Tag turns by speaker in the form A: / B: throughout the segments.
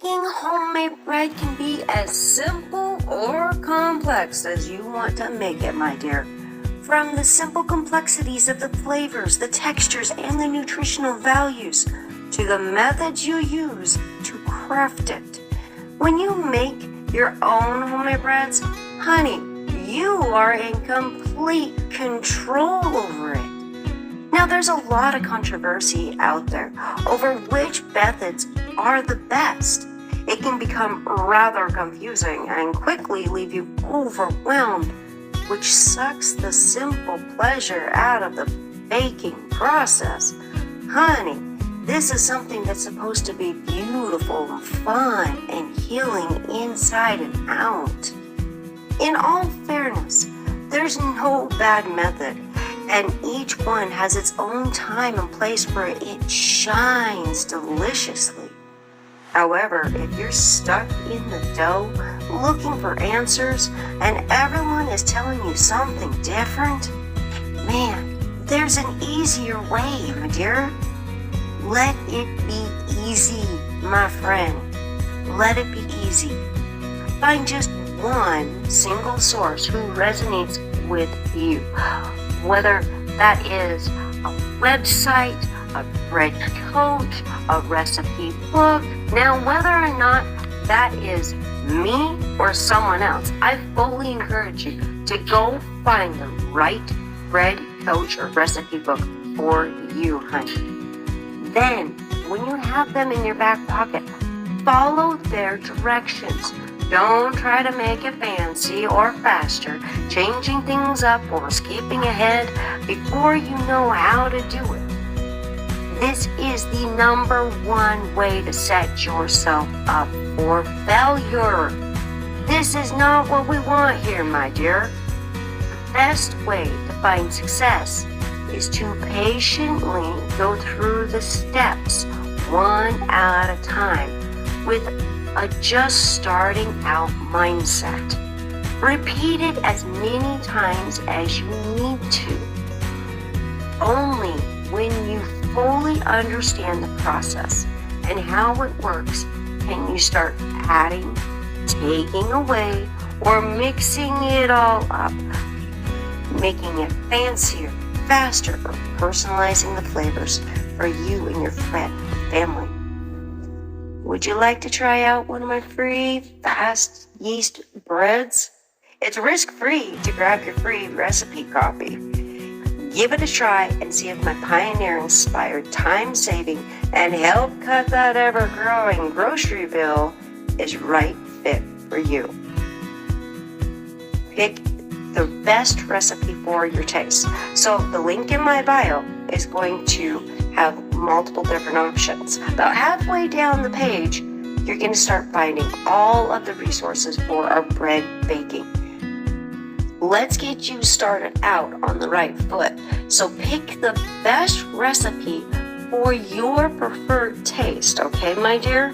A: Making homemade bread can be as simple or complex as you want to make it, my dear. From the simple complexities of the flavors, the textures, and the nutritional values, to the methods you use to craft it. When you make your own homemade breads, honey, you are in complete control over it. Now, there's a lot of controversy out there over which methods are the best. It can become rather confusing and quickly leave you overwhelmed, which sucks the simple pleasure out of the baking process. Honey, this is something that's supposed to be beautiful and fun and healing inside and out. In all fairness, there's no bad method, and each one has its own time and place where it shines deliciously. However, if you're stuck in the dough looking for answers and everyone is telling you something different, man, there's an easier way, my dear. Let it be easy, my friend. Let it be easy. Find just one single source who resonates with you, whether that is a website, a bread coach, a recipe book. Now, whether or not that is me or someone else, I fully encourage you to go find the right bread coach or recipe book for you, honey. Then, when you have them in your back pocket, follow their directions. Don't try to make it fancy or faster, changing things up or skipping ahead before you know how to do it. This is the number one way to set yourself up for failure. This is not what we want here, my dear. The best way to find success is to patiently go through the steps one at a time with a just starting out mindset. Repeat it as many times as you need to. Only when you fully understand the process and how it works can you start adding, taking away, or mixing it all up, making it fancier, faster, or personalizing the flavors for you and your family. Would you like to try out one of my free fast yeast breads? It's risk-free to grab your free recipe copy. Give it a try and see if my pioneer-inspired time-saving and help cut that ever-growing grocery bill is right fit for you. Pick the best recipe for your taste. So the link in my bio is going to have multiple different options. About halfway down the page, you're going to start finding all of the resources for our bread baking. Let's get you started out on the right foot. So pick the best recipe for your preferred taste, okay, my dear?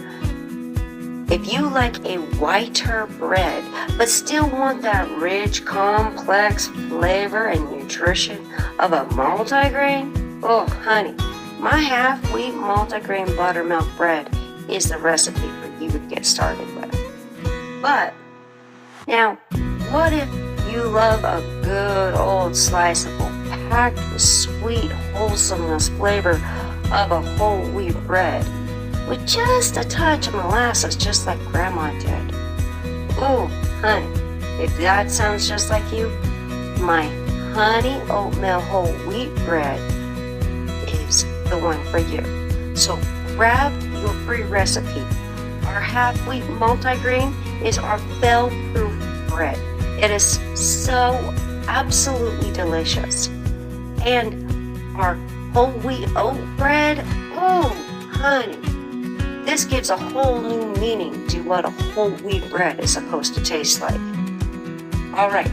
A: If you like a whiter bread, but still want that rich, complex flavor and nutrition of a multigrain, oh, honey, my half-wheat multigrain buttermilk bread is the recipe for you to get started with. But, now, what if you love a good old slice of packed with sweet wholesomeness flavor of a whole wheat bread with just a touch of molasses, just like Grandma did? Oh, honey, if that sounds just like you, my honey oatmeal whole wheat bread is the one for you. So grab your free recipe. Our half-wheat multigrain is our fail-proof bread. It is so absolutely delicious. And our whole wheat oat bread, oh, honey, this gives a whole new meaning to what a whole wheat bread is supposed to taste like. All right,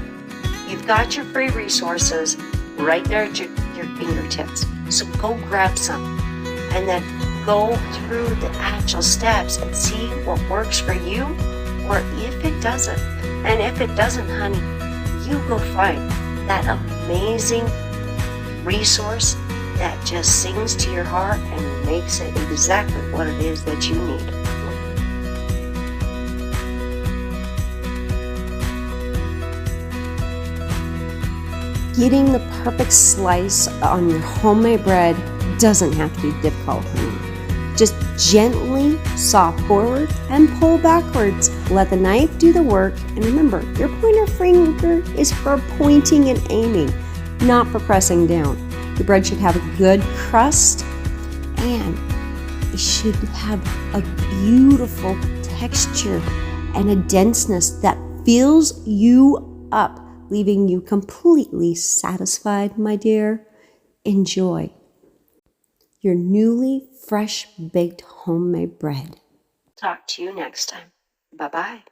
A: you've got your free resources right there at your fingertips. So go grab some and then go through the actual steps and see what works for you or if it doesn't. And if it doesn't, honey, you go find that amazing resource that just sings to your heart and makes it exactly what it is that you need.
B: Getting the perfect slice on your homemade bread doesn't have to be difficult, honey. Just gently saw forward and pull backwards. Let the knife do the work, and remember, your pointer finger is for pointing and aiming, not for pressing down. Your bread should have a good crust, and it should have a beautiful texture and a denseness that fills you up, leaving you completely satisfied, my dear. Enjoy your newly fresh baked homemade bread.
A: Talk to you next time. Bye-bye.